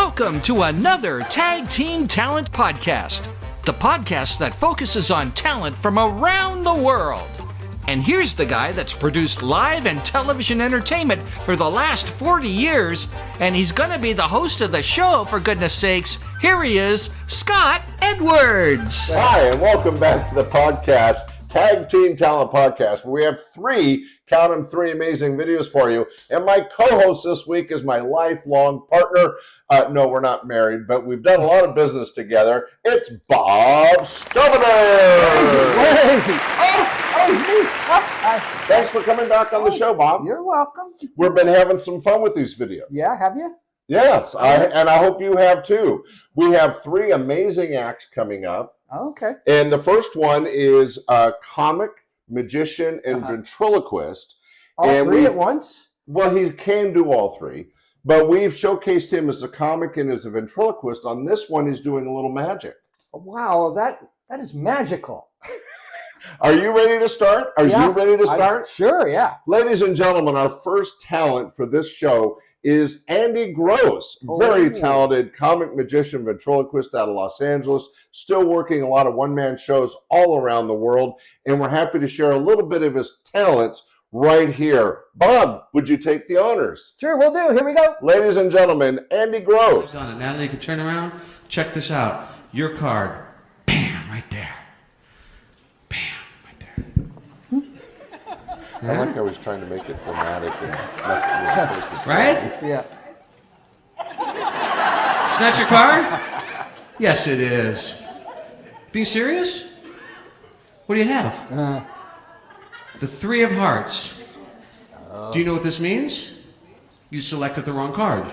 Welcome to another Tag Team Talent Podcast, the podcast that focuses on talent from around the world. And here's the guy that's produced live and television entertainment for the last 40 years, and he's going to be the host of the show, for goodness sakes. Here he is, Scott Edwards. Hi, and welcome back to the podcast, Tag Team Talent Podcast, where we have three amazing videos for you. And my co-host this week is my lifelong partner. No, we're not married, but we've done a lot of business together. It's Bob Stobener. Where is he? Thanks for coming back on the show, Bob. You're welcome. We've been having some fun with these videos. Yeah, have you? Yes, and I hope you have too. We have three amazing acts coming up. Okay. And the first one is a comic, magician, and ventriloquist. All three at once? Well, he can do all three. But we've showcased him as a comic and as a ventriloquist. On this one, he's doing a little magic. Wow, that is magical. Are you ready to start? Are you ready to start? Sure, yeah. Ladies and gentlemen, our first talent for this show is Andy Gross. Very talented comic, magician, ventriloquist out of Los Angeles. Still working a lot of one-man shows all around the world. And we're happy to share a little bit of his talents right here. Bob, would you take the honors? Sure, we'll do. Here we go. Ladies and gentlemen, Andy Gross. Natalie, you can turn around. Check this out. Your card. Bam, right there. Bam, right there. I like how he's trying to make it dramatic. Right? Yeah. It's not your card? Yes, it is. Being serious? What do you have? The Three of Hearts. Do you know what this means? You selected the wrong card.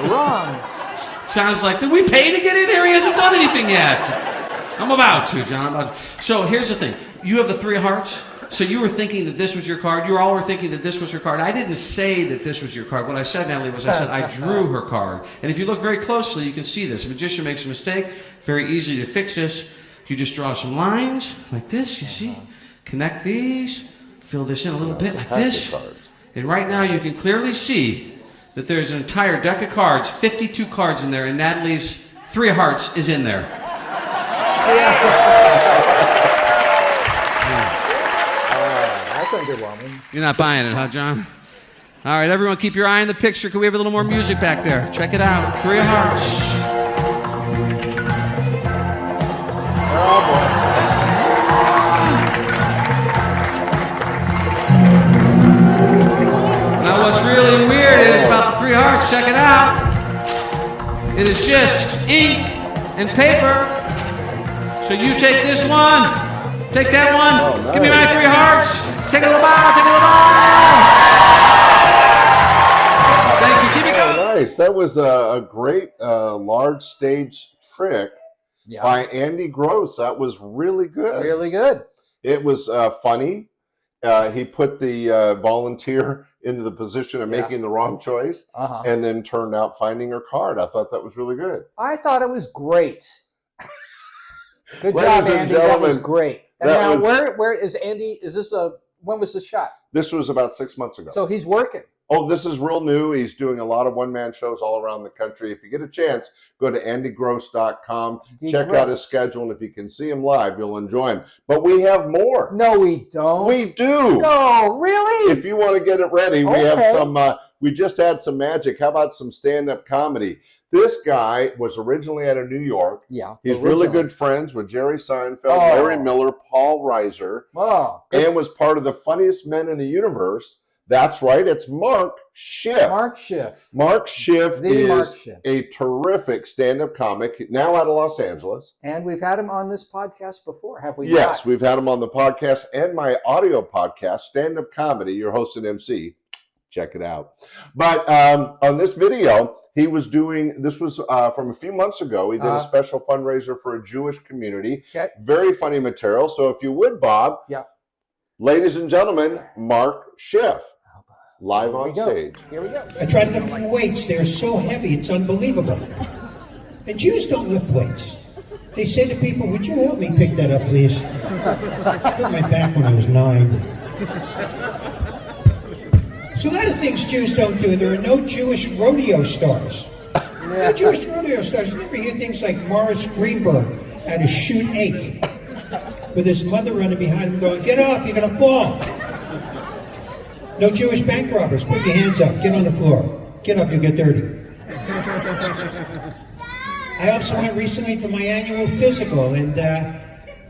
Wrong. Sounds like, did we pay to get in here? He hasn't done anything yet. I'm about to, John. So here's the thing. You have the Three of Hearts. So you were thinking that this was your card. You all were thinking that this was your card. I didn't say that this was your card. What I said, Natalie, was I said I drew her card. And if you look very closely, you can see this. A magician makes a mistake. Very easy to fix this. You just draw some lines like this, you see? Connect these. Fill this in a little bit like this. And right now you can clearly see that there's an entire deck of cards, 52 cards in there, and Natalie's Three of Hearts is in there. That's underwhelming. You're not buying it, huh, John? All right, everyone, keep your eye on the picture. Can we have a little more music back there? Check it out. Three of Hearts. Oh, boy. Now, what's really weird is about the Three of Hearts. Check it out. It is just ink and paper. So you take this one. Take that one. Nice. Give me my Three of Hearts. Take a little bow. Take a little bow. Thank you. Keep it going. Nice. That was a great large stage trick by Andy Gross. That was really good. Really good. It was funny. He put the volunteer into the position of making the wrong choice and then turned out finding her card. I thought that was really good. I thought it was great. Good Ladies job, and Andy. gentlemen, that was great. And now, where is Andy? Is this when was the shot? This was about 6 months ago. So he's working. Oh, this is real new. He's doing a lot of one-man shows all around the country. If you get a chance, go to andygross.com, check out his schedule, and if you can see him live, you'll enjoy him. But we have more. No, we don't. We do. No, really? If you want to get it ready, we have some, we just had some magic. How about some stand-up comedy? This guy was originally out of New York. Yeah. He's really good friends with Jerry Seinfeld, Larry Miller, Paul Reiser, and was part of the funniest men in the universe. That's right. It's Mark Schiff. Mark Schiff. Mark Schiff is a terrific stand-up comic, now out of Los Angeles. And we've had him on this podcast before, have we? Yes, we've had him on the podcast and my audio podcast, Stand-Up Comedy, your host and MC. Check it out. But on this video, he was doing, this was from a few months ago. He did a special fundraiser for a Jewish community. Okay. Very funny material. So if you would, Bob, ladies and gentlemen, Mark Schiff. Live on stage. Here we go. I tried lifting weights. They're so heavy, it's unbelievable. And Jews don't lift weights. They say to people, would you help me pick that up, please? I hurt my back when I was 9. So a lot of things Jews don't do. There are no Jewish rodeo stars. No Jewish rodeo stars. You never hear things like Morris Greenberg at a shoot 8 with his mother running behind him going, "Get off, you're going to fall." No Jewish bank robbers. Put your hands up. Get on the floor. Get up, you'll get dirty. I also went recently for my annual physical, and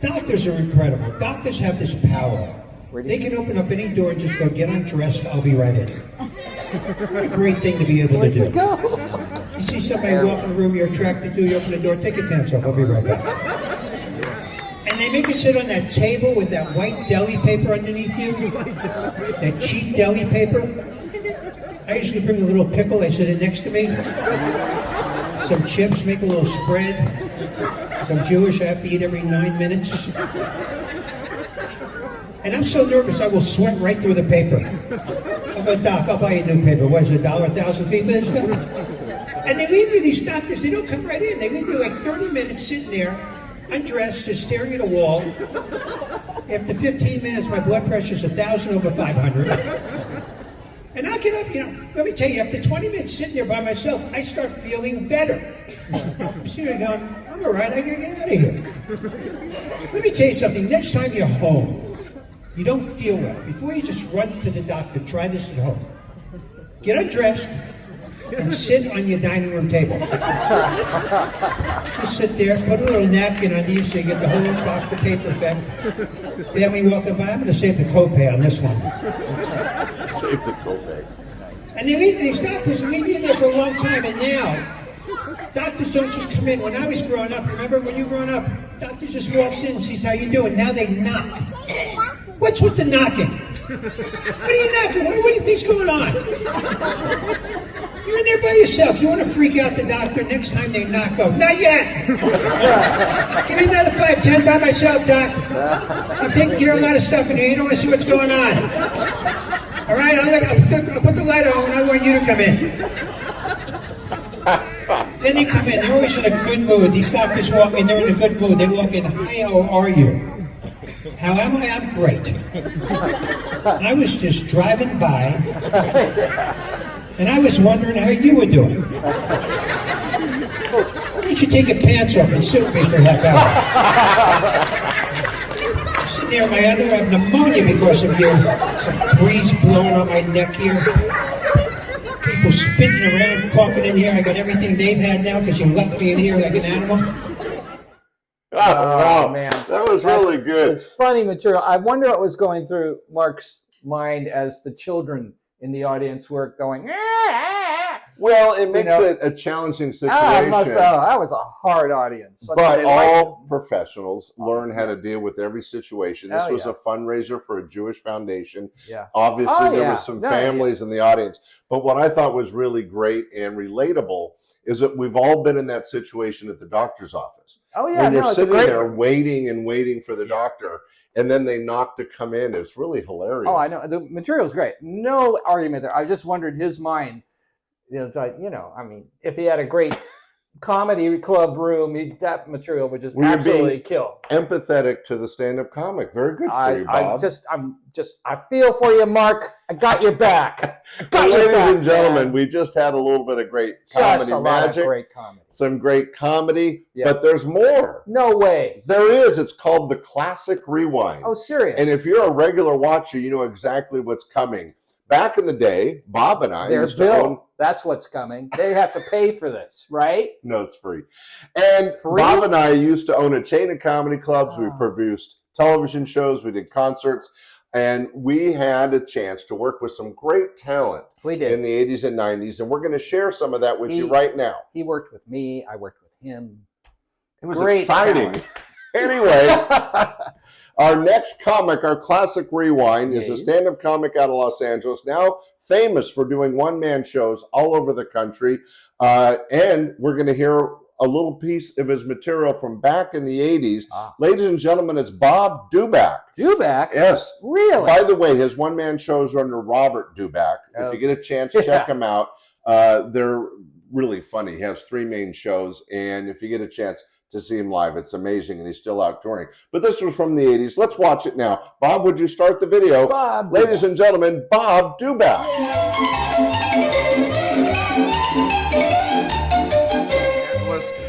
doctors are incredible. Doctors have this power. They can open up any door and just go, "Get undressed, I'll be right in." What a great thing to be able to do. You see somebody walk in the room you're attracted to, you open the door, take your pants off, I'll be right back. And they make you sit on that table with that white deli paper underneath you, that cheap deli paper. I usually bring a little pickle, I sit it next to me. Some chips, make a little spread. Some Jewish I have to eat every 9 minutes. And I'm so nervous I will sweat right through the paper. I'll go, "Doc, I'll buy you new paper. What is it, $1 1,000 feet for this stuff?" And they leave you, these doctors, they don't come right in. They leave you like 30 minutes sitting there, undressed, just staring at a wall. After 15 minutes, my blood pressure's 1,000 over 500. And I get up, let me tell you, after 20 minutes sitting there by myself, I start feeling better. I'm sitting there going, "I'm all right, I gotta get out of here." Let me tell you something, next time you're home, you don't feel well, before you just run to the doctor, try this at home. Get undressed and sit on your dining room table. Just sit there, put a little napkin under you so you get the whole Dr. Paper effect. Family walking by, I'm going to save the copay on this one. Save the copay. And they leave these doctors, leave you in there for a long time, and now, doctors don't just come in. When I was growing up, remember when you were growing up, doctor just walks in and sees how you doing. Now they knock. What's with the knocking? What are you knocking? What do you think's going on? You're in there by yourself. You want to freak out the doctor? Next time they knock, go, "Not yet. Give me another 5, 10 by myself, doc. I'm taking care of a lot of stuff in here. You don't want to see what's going on. All right, I'll put the light on when I want you to come in." Then they come in. They're always in a good mood. These doctors walk in. They're in a good mood. They walk in. "Hi, how are you?" "How am I? I'm great. I was just driving by, and I was wondering how you were doing. Why don't you take your pants off and sit with me for a half hour?" Sitting there in my underwear, I have pneumonia because of your breeze blowing on my neck here. People spitting around, coughing in here. I got everything they've had now because you left me in here like an animal. Oh, man, that was really good. It's funny material. I wonder what was going through Mark's mind as the children in the audience were going. Well, it makes it a challenging situation. That was a hard audience. But all professionals learn how to deal with every situation. This was a fundraiser for a Jewish foundation. Yeah. Obviously, there were some families in the audience. But what I thought was really great and relatable is that we've all been in that situation at the doctor's office. Oh, yeah. When you're sitting there waiting and waiting for the doctor, and then they knock to come in. It's really hilarious. Oh, I know. The material's great. No argument there. I just wondered his mind. It's like, if he had a great comedy club room, that material would just absolutely kill. Empathetic to the stand-up comic. Very good for you, Bob. I feel for you, Mark. I got your back. Ladies and gentlemen, we just had a little bit of great comedy magic. Great comedy. Some great comedy, but there's more. No way. There is. It's called the Classic Rewind. Oh, serious? And if you're a regular watcher, you know exactly what's coming. Back in the day, Bob and I used to own... That's what's coming. They have to pay for this, right? No, it's free. And Bob and I used to own a chain of comedy clubs. We produced television shows. We did concerts. And we had a chance to work with some great talent in the 80s and 90s. And we're going to share some of that with you right now. He worked with me. I worked with him. It was exciting. Anyway, our next comic, our Classic Rewind, is a stand-up comic out of Los Angeles, now famous for doing one-man shows all over the country. And we're going to hear a little piece of his material from back in the 80s. Ladies and gentlemen, it's Bob Dubac. Dubac? Yes. Really? By the way, his one-man shows are under Robert Dubac. If you get a chance, check him out. They're really funny. He has 3 main shows. And if you get a chance, to see him live. It's amazing, and he's still out touring. But this was from the 80s. Let's watch it now. Bob, would you start the video? Bob Ladies and gentlemen, Bob Dubac.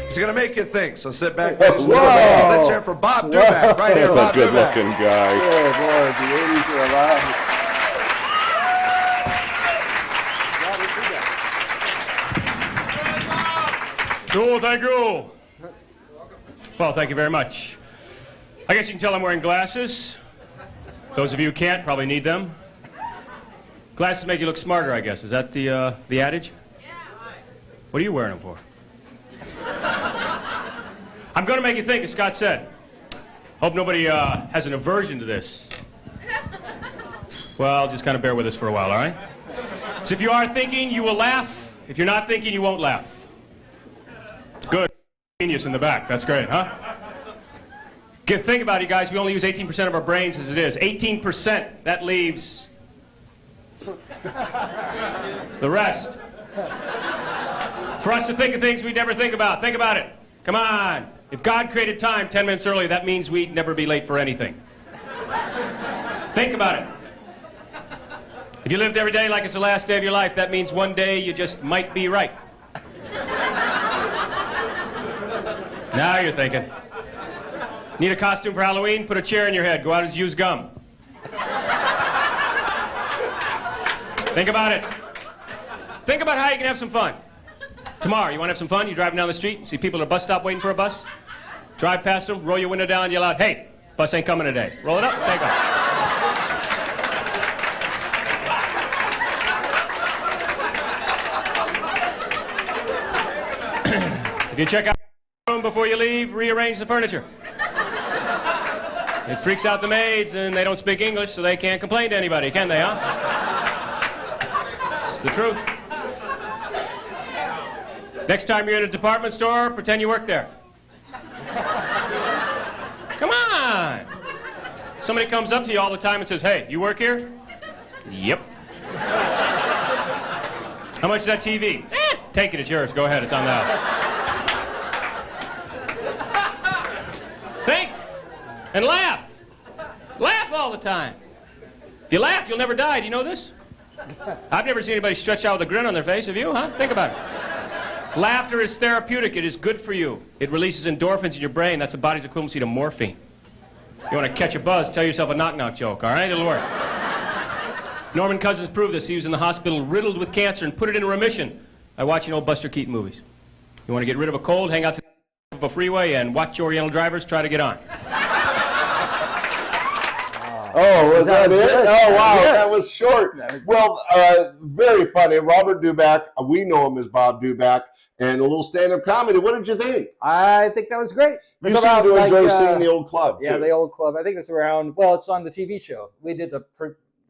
He's going to make you think, so sit back, ladies and gentlemen. Let's hear it for Bob Dubac, right here. That's Bob a Dubac. good-looking guy. Good Lord, the 80s are alive. Cool, thank you. Well, thank you very much. I guess you can tell I'm wearing glasses. Those of you who can't probably need them. Glasses make you look smarter, I guess. Is that the adage? Yeah. What are you wearing them for? I'm going to make you think, as Scott said. Hope nobody has an aversion to this. Well, just kind of bear with us for a while, all right? So if you are thinking, you will laugh. If you're not thinking, you won't laugh. Good. Genius in the back. That's great, huh? Think about it, guys. We only use 18% of our brains as it is. 18%. That leaves the rest. For us to think of things we'd never think about. Think about it. Come on. If God created time 10 minutes early, that means we'd never be late for anything. Think about it. If you lived every day like it's the last day of your life, that means one day you just might be right. Now you're thinking. Need a costume for Halloween? Put a chair in your head. Go out and use gum. Think about it. Think about how you can have some fun. Tomorrow, you want to have some fun? You're driving down the street, see people at a bus stop waiting for a bus. Drive past them, roll your window down, yell out, "Hey, bus ain't coming today." Roll it up, take off. If you check out the room before you leave, rearrange the furniture. It freaks out the maids, and they don't speak English, so they can't complain to anybody, can they, huh? It's the truth. Next time you're in a department store, pretend you work there. Come on! Somebody comes up to you all the time and says, "Hey, you work here?" "Yep." "How much is that TV?" "Take it, it's yours. Go ahead, it's on the house." Think and laugh. Laugh all the time. If you laugh, you'll never die. Do you know this? I've never seen anybody stretch out with a grin on their face. Have you, huh? Think about it. Laughter is therapeutic. It is good for you. It releases endorphins in your brain. That's the body's equivalency to morphine. You want to catch a buzz, tell yourself a knock-knock joke, all right? It'll work. Norman Cousins proved this. He was in the hospital riddled with cancer and put it into remission by watching old Buster Keaton movies. You want to get rid of a cold, hang out to a freeway and watch Oriental drivers try to get on. Oh, was that it? Good. Oh, wow, Yeah. that was short. Well, very funny. Robert Dubac, we know him as Bob Dubac, and a little stand-up comedy. What did you think? I think that was great. You seem to enjoy seeing the old club, Yeah, too. the old club. I think it's around, well, it's on the TV show. We did a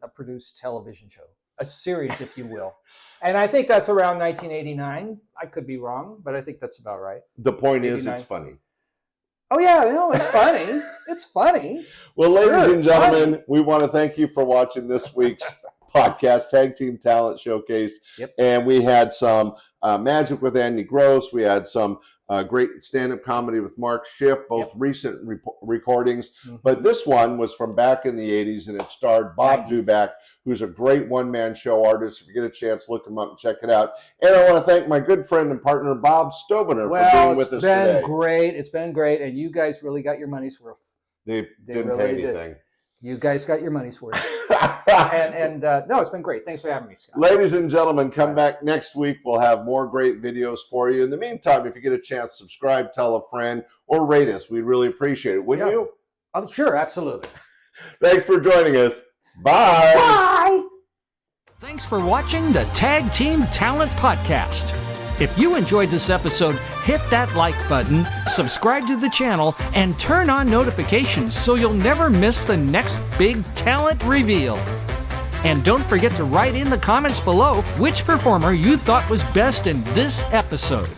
produced television show, a series, if you will. And I think that's around 1989. I could be wrong, but I think that's about right. The point is, 89. it's funny. Oh, yeah, no, it's funny. It's funny. Well, ladies Sure, and gentlemen, we want to thank you for watching this week's podcast, Tag Team Talent Showcase. Yep. And we had some magic with Andy Gross. We had some great stand-up comedy with Mark Schiff, both recent recordings. Mm-hmm. But this one was from back in the 80s, and it starred Bob Nice. Dubac, who's a great one-man show artist. If you get a chance, look him up and check it out. And I want to thank my good friend and partner, Bob Stobener, for being with us today. It's been great. It's been great. And you guys really got your money's worth. They didn't really pay did. anything. You guys got your money's worth. No, it's been great. Thanks for having me, Scott. Ladies and gentlemen, come back next week. We'll have more great videos for you. In the meantime, if you get a chance, subscribe, tell a friend, or rate us. We'd really appreciate it, wouldn't you? Oh, sure, absolutely. Thanks for joining us. Bye. Bye. Thanks for watching the Tag Team Talent Podcast. If you enjoyed this episode, hit that like button, subscribe to the channel, and turn on notifications so you'll never miss the next big talent reveal. And don't forget to write in the comments below which performer you thought was best in this episode.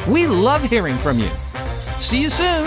We love hearing from you. See you soon.